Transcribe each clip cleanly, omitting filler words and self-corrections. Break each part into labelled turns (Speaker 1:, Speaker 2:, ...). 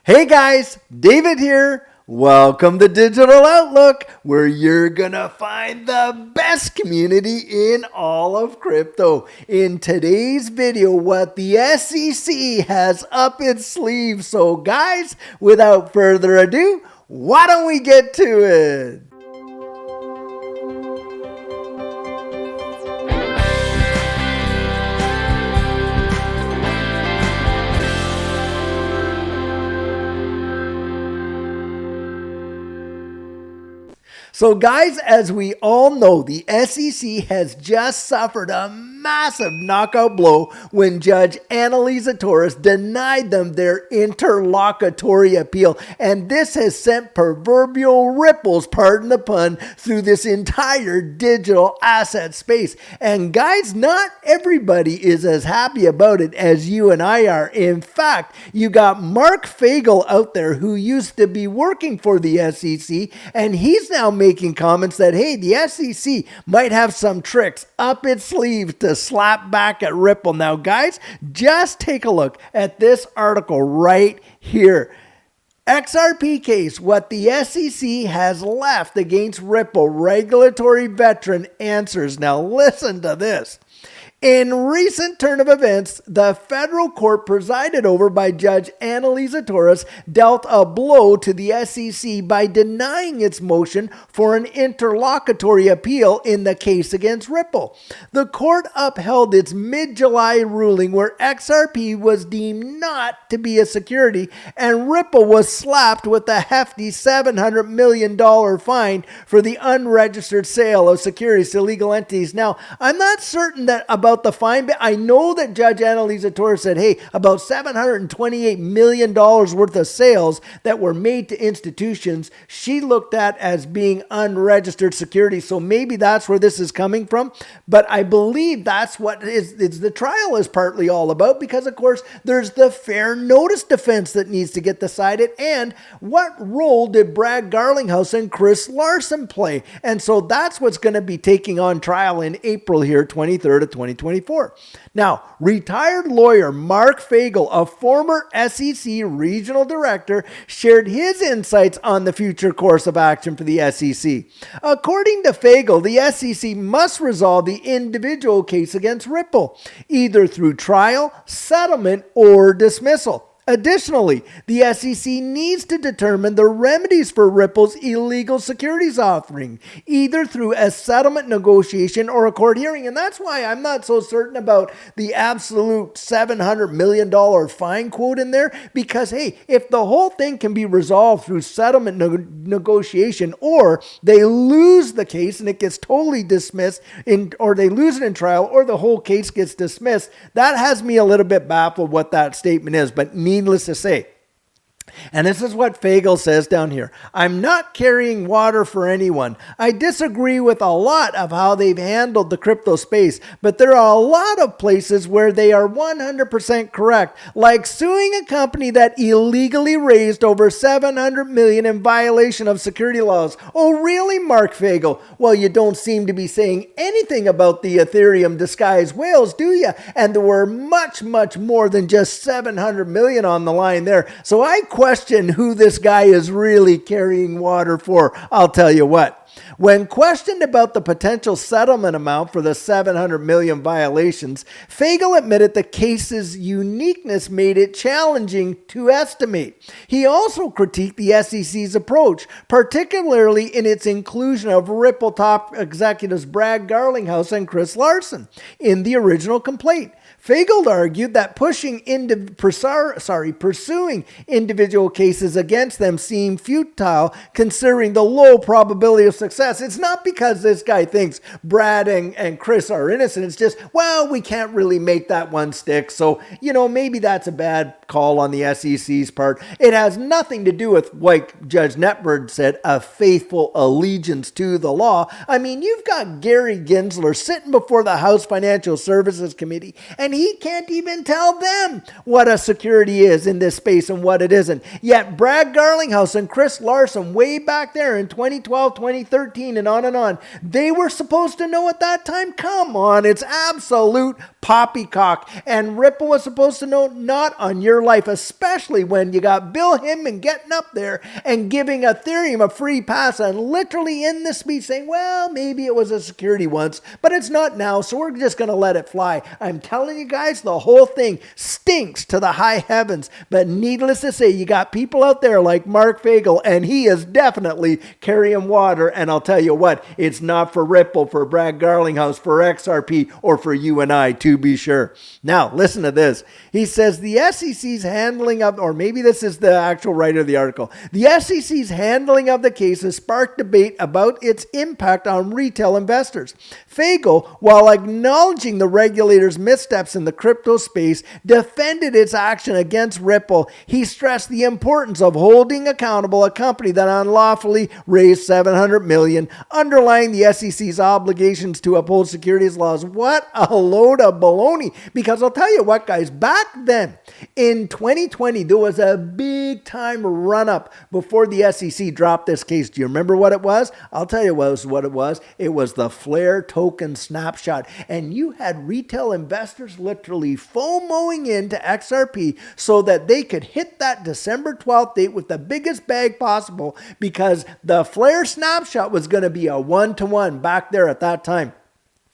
Speaker 1: Hey guys, David here. Welcome to Digital Outlook, where you're gonna find the best community in all of crypto. In today's video, what the SEC has up its sleeve. So guys, without further ado, why don't we get to it? So guys, as we all know, the SEC has just suffered a massive knockout blow when Judge Annalisa Torres denied them their interlocutory appeal. And this has sent proverbial ripples, pardon the pun, through this entire digital asset space. And guys, not everybody is as happy about it as you and I are. In fact, you got Mark Fagel out there who used to be working for the SEC, and he's now making comments that, hey, the SEC might have some tricks up its sleeve to slap back at Ripple. Now, guys, just take a look at this article right here. XRP case, what the SEC has left against Ripple, regulatory veteran answers. Now, listen to this. In recent turn of events, the federal court presided over by Judge Annalisa Torres dealt a blow to the SEC by denying its motion for an interlocutory appeal in the case against Ripple. The court upheld its mid-July ruling where XRP was deemed not to be a security and Ripple was slapped with a hefty $700 million fine for the unregistered sale of securities to legal entities. Now, I'm not certain that about the fine, but I know that Judge Annalisa Torres said, hey, about $728 million worth of sales that were made to institutions, she looked at as being unregistered securities. So maybe that's where this is coming from. But I believe that's what the trial is partly all about, because of course there's the fair notice defense that needs to get decided. And what role did Brad Garlinghouse and Chris Larson play? And so that's what's going to be taking on trial in April here, 23rd of 2024. Now, retired lawyer Mark Fagel, a former SEC regional director, shared his insights on the future course of action for the SEC. According to Fagel, the SEC must resolve the individual case against Ripple, either through trial, settlement, or dismissal. Additionally, the SEC needs to determine the remedies for Ripple's illegal securities offering, either through a settlement negotiation or a court hearing. And that's why I'm not so certain about the absolute $700 million fine quote in there, because, hey, if the whole thing can be resolved through settlement negotiation, or they lose the case and it gets totally dismissed, or they lose it in trial, or the whole case gets dismissed, that has me a little bit baffled what that statement is. But needless to say, and this is what Fagel says down here, I'm not carrying water for anyone. I disagree with a lot of how they've handled the crypto space, but there are a lot of places where they are 100% correct, like suing a company that illegally raised over $700 million in violation of security laws. Oh, really, Mark Fagel? Well, you don't seem to be saying anything about the Ethereum disguised whales, do you? And there were much, much more than just $700 million on the line there. So I question who this guy is really carrying water for. I'll tell you what. When questioned about the potential settlement amount for the 700 million violations, Fagel admitted the case's uniqueness made it challenging to estimate. He also critiqued the SEC's approach, particularly in its inclusion of Ripple top executives Brad Garlinghouse and Chris Larson in the original complaint. Fagel argued that pursuing individual cases against them seemed futile considering the low probability of success. It's not because this guy thinks Brad and Chris are innocent. It's just, well, we can't really make that one stick. So, maybe that's a bad call on the SEC's part. It has nothing to do with, like Judge Netberg said, a faithful allegiance to the law. I mean, you've got Gary Gensler sitting before the House Financial Services Committee, and and he can't even tell them what a security is in this space and what it isn't. Yet Brad Garlinghouse and Chris Larson way back there in 2012, 2013 and on, they were supposed to know at that time. Come on, it's absolute poppycock. And Ripple was supposed to know, not on your life, especially when you got Bill Hinman getting up there and giving Ethereum a free pass and literally in the speech saying, well, maybe it was a security once, but it's not now, so we're just going to let it fly. I'm telling you guys, the whole thing stinks to the high heavens. But needless to say, you got people out there like Mark Fagel, and he is definitely carrying water. And I'll tell you what, it's not for Ripple, for Brad Garlinghouse, for XRP, or for you and I, to be sure. Now, listen to this. He says the SEC's handling of, or maybe this is the actual writer of the article, the SEC's handling of the case has sparked debate about its impact on retail investors. Fagel, while acknowledging the regulator's missteps in the crypto space, defended its action against Ripple. He stressed the importance of holding accountable a company that unlawfully raised $700 million, underlying the SEC's obligations to uphold securities laws. What a load of baloney. Because I'll tell you what, guys, back then in 2020, there was a big time run up before the SEC dropped this case. Do you remember what it was? I'll tell you what it was. It was the Flare token snapshot. And you had retail investors literally FOMOing into XRP so that they could hit that December 12th date with the biggest bag possible, because the Flare snapshot was going to be a 1-to-1 back there at that time.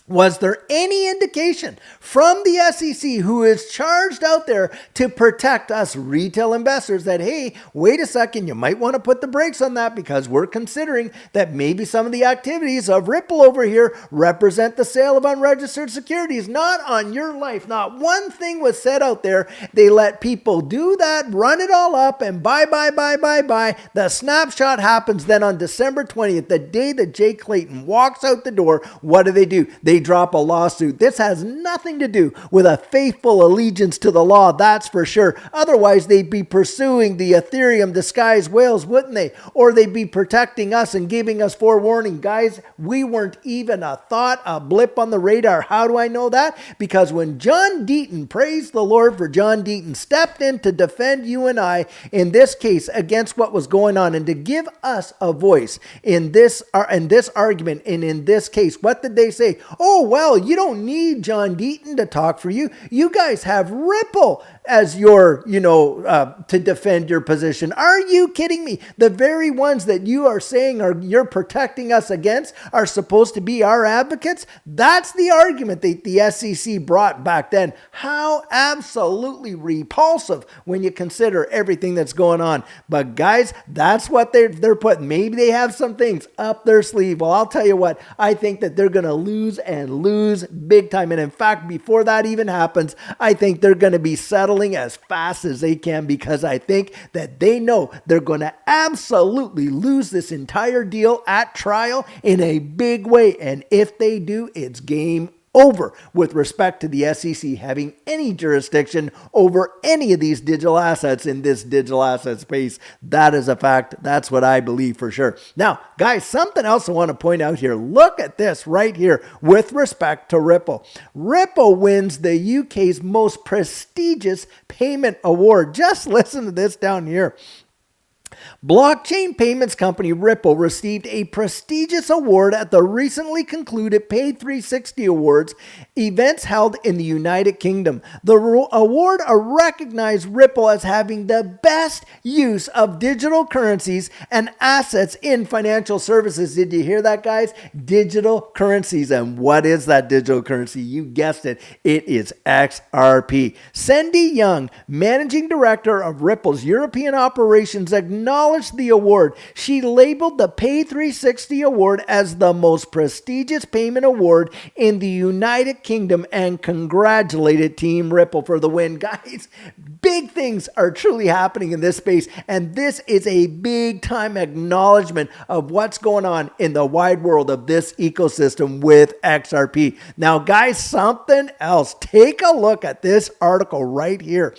Speaker 1: Was there any indication from the SEC, who is charged out there to protect us retail investors, that, hey, wait a second, you might want to put the brakes on that because we're considering that maybe some of the activities of Ripple over here represent the sale of unregistered securities? Not on your life. Not one thing was said out there. They let people do that, run it all up, and bye. The snapshot happens then on December 20th, the day that Jay Clayton walks out the door. What do? They drop a lawsuit. This has nothing to do with a faithful allegiance to the law, that's for sure. Otherwise, they'd be pursuing the Ethereum disguised whales, wouldn't they? Or they'd be protecting us and giving us forewarning. Guys, we weren't even a thought, a blip on the radar. How do I know that? Because when John Deaton, praise the Lord for John Deaton, stepped in to defend you and I in this case against what was going on and to give us a voice in this argument and in this case, what did they say? Oh, well, you don't need John Deaton to talk for you. You guys have Ripple as your, to defend your position. Are you kidding me? The very ones that you are saying you're protecting us against are supposed to be our advocates? That's the argument that the SEC brought back then. How absolutely repulsive when you consider everything that's going on. But guys, that's what they're putting. Maybe they have some things up their sleeve. Well, I'll tell you what, I think that they're going to lose and lose big time. And in fact, before that even happens, I think they're going to be settling as fast as they can, because I think that they know they're going to absolutely lose this entire deal at trial in a big way. And if they do, it's game over with respect to the SEC having any jurisdiction over any of these digital assets in this digital asset space. That is a fact. That's what I believe for sure. Now, guys, something else I want to point out here. Look at this right here with respect to Ripple. Ripple wins the UK's most prestigious payment award. Just listen to this down here. Blockchain payments company Ripple received a prestigious award at the recently concluded Pay360 Awards events held in the United Kingdom. The award recognized Ripple as having the best use of digital currencies and assets in financial services. Did you hear that, guys? Digital currencies. And what is that digital currency? You guessed it. It is XRP. Cindy Young, managing director of Ripple's European operations, acknowledged the award. She labeled the Pay360 Award as the most prestigious payment award in the United Kingdom and congratulated Team Ripple for the win. Guys, big things are truly happening in this space, and this is a big time acknowledgement of what's going on in the wide world of this ecosystem with XRP. Now, guys, something else. Take a look at this article right here.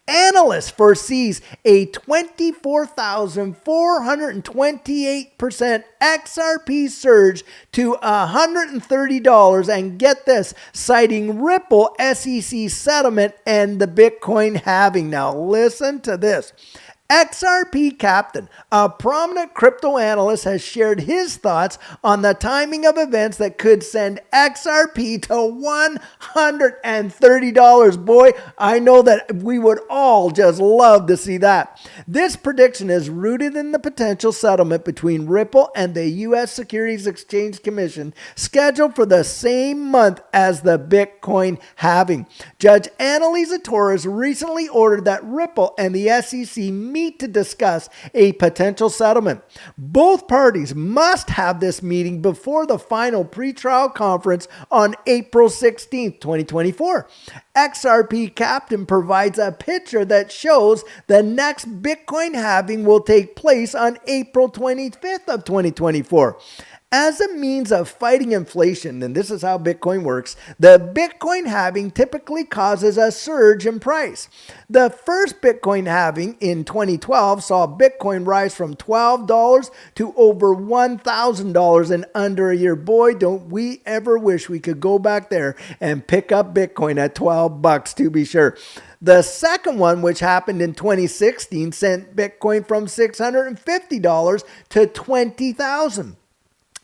Speaker 1: analyst foresees a 24,428% XRP surge to $130. And get this, citing Ripple SEC settlement and the Bitcoin halving. Now listen to this. XRP Captain, a prominent crypto analyst, has shared his thoughts on the timing of events that could send XRP to $130. Boy, I know that we would all just love to see that. This prediction is rooted in the potential settlement between Ripple and the U.S. Securities Exchange Commission, scheduled for the same month as the Bitcoin halving. Judge Annalisa Torres recently ordered that Ripple and the SEC meet to discuss a potential settlement. Both parties must have this meeting before the final pretrial conference on April 16th, 2024. XRP Captain provides a picture that shows the next Bitcoin halving will take place on April 25th of 2024. As a means of fighting inflation, and this is how Bitcoin works, the Bitcoin halving typically causes a surge in price. The first Bitcoin halving in 2012 saw Bitcoin rise from $12 to over $1,000 in under a year. Boy, don't we ever wish we could go back there and pick up Bitcoin at $12 to be sure. The second one, which happened in 2016, sent Bitcoin from $650 to $20,000.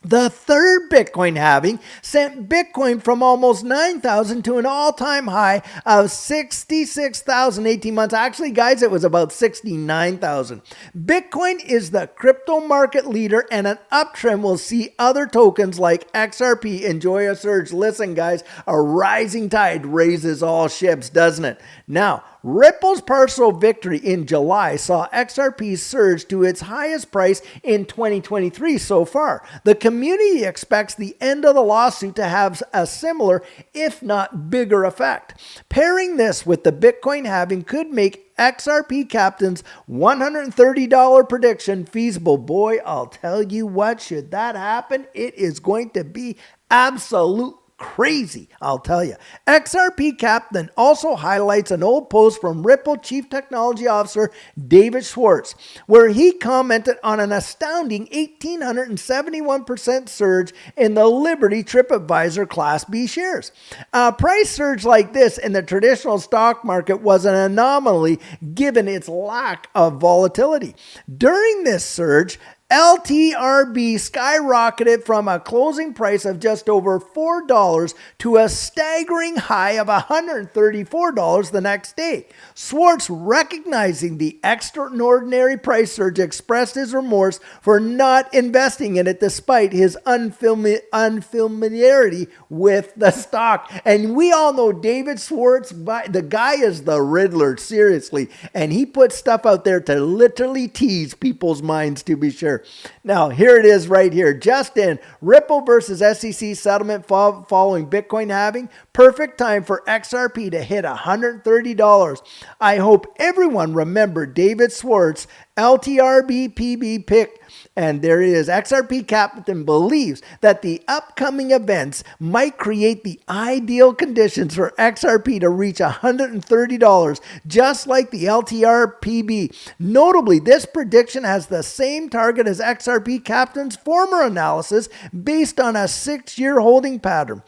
Speaker 1: The third Bitcoin halving sent Bitcoin from almost $9,000 to an all-time high of $66,000 18 months. Actually, guys, it was about $69,000. Bitcoin is the crypto market leader, and an uptrend will see other tokens like XRP enjoy a surge. Listen, guys, a rising tide raises all ships, doesn't it? Now, Ripple's partial victory in July saw XRP surge to its highest price in 2023 so far. The community expects the end of the lawsuit to have a similar, if not bigger, effect. Pairing this with the Bitcoin halving could make XRP Captain's $130 prediction feasible. Boy, I'll tell you what, should that happen, it is going to be absolute crazy, I'll tell you. XRP Captain also highlights an old post from Ripple Chief Technology Officer David Schwartz, where he commented on an astounding 1,871% surge in the Liberty TripAdvisor Class B shares. A price surge like this in the traditional stock market was an anomaly given its lack of volatility. During this surge, LTRB skyrocketed from a closing price of just over $4 to a staggering high of $134 the next day. Schwartz, recognizing the extraordinary price surge, expressed his remorse for not investing in it despite his unfamiliarity with the stock. And we all know David Schwartz, the guy is the Riddler, seriously. And he puts stuff out there to literally tease people's minds, to be sure. Now, here it is right here. Just in, Ripple versus SEC settlement following Bitcoin halving. Perfect time for XRP to hit $130. I hope everyone remembered David Schwartz LTRB PB pick. And there it is. XRP Captain believes that the upcoming events might create the ideal conditions for XRP to reach $130, just like the LTRPB. Notably, this prediction has the same target as XRP Captain's former analysis based on a 6-year holding pattern.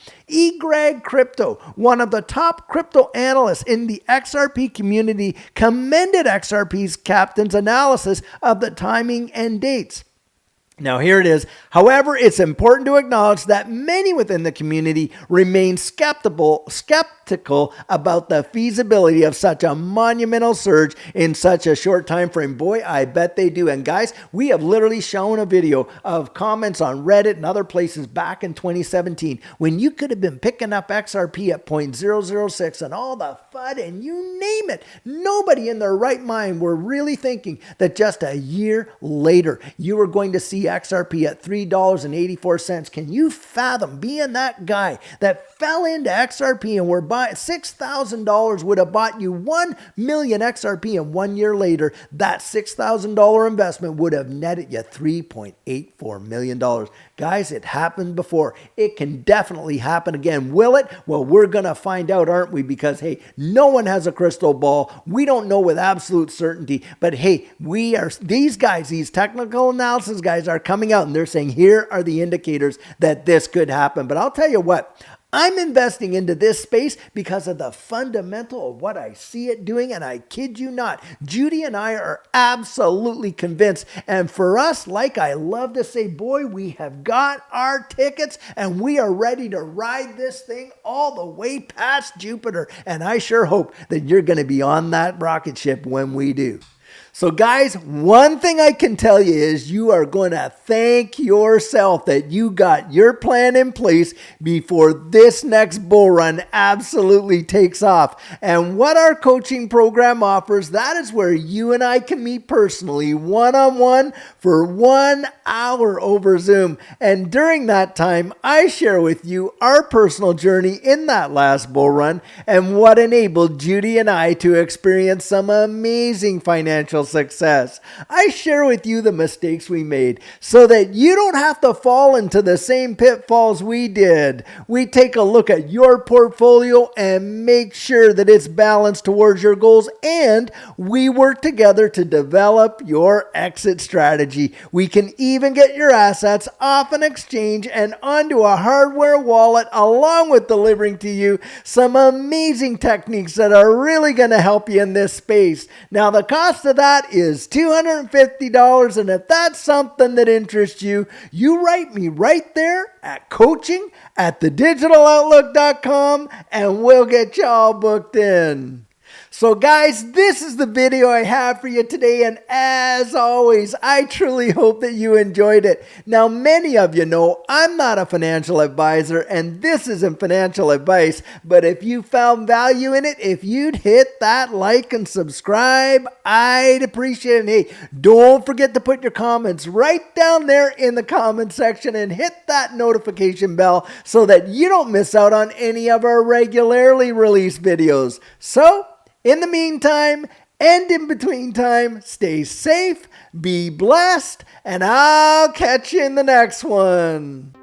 Speaker 1: Greg Crypto, one of the top crypto analysts in the XRP community, commended XRP's Captain's analysis of the timing and dates. Now here it is. However, it's important to acknowledge that many within the community remain skeptical about the feasibility of such a monumental surge in such a short time frame. Boy, I bet they do. And guys, we have literally shown a video of comments on Reddit and other places back in 2017 when you could have been picking up XRP at 0.006 and all the FUD and you name it. Nobody in their right mind were really thinking that just a year later you were going to see XRP at $3.84. Can you fathom being that guy that fell into XRP and we're $6,000 would have bought you 1 million XRP, and 1 year later, that $6,000 investment would have netted you $3.84 million. Guys, it happened before. It can definitely happen again. Will it? Well, we're going to find out, aren't we? Because, hey, no one has a crystal ball. We don't know with absolute certainty. But, hey, these guys, these technical analysis guys are coming out and they're saying, here are the indicators that this could happen. But I'll tell you what, I'm investing into this space because of the fundamental of what I see it doing, and I kid you not, Judy and I are absolutely convinced. And for us, like I love to say, boy, we have got our tickets and we are ready to ride this thing all the way past Jupiter. And I sure hope that you're going to be on that rocket ship when we do. So guys, one thing I can tell you is you are going to thank yourself that you got your plan in place before this next bull run absolutely takes off. And what our coaching program offers, that is where you and I can meet personally, one-on-one for 1 hour over Zoom. And during that time, I share with you our personal journey in that last bull run and what enabled Judy and I to experience some amazing financial success. I share with you the mistakes we made so that you don't have to fall into the same pitfalls we did. We take a look at your portfolio and make sure that it's balanced towards your goals, and we work together to develop your exit strategy. We can even get your assets off an exchange and onto a hardware wallet, along with delivering to you some amazing techniques that are really going to help you in this space. Now, the cost of that is $250, and if that's something that interests you, you write me right there at coaching@thedigitaloutlook.com and we'll get you all booked in. So guys, this is the video I have for you today, and as always, I truly hope that you enjoyed it. Now, many of you know I'm not a financial advisor, and this isn't financial advice, but if you found value in it, if you'd hit that like and subscribe, I'd appreciate it. Hey, don't forget to put your comments right down there in the comment section and hit that notification bell so that you don't miss out on any of our regularly released videos. So, in the meantime, and in between time, stay safe, be blessed, and I'll catch you in the next one.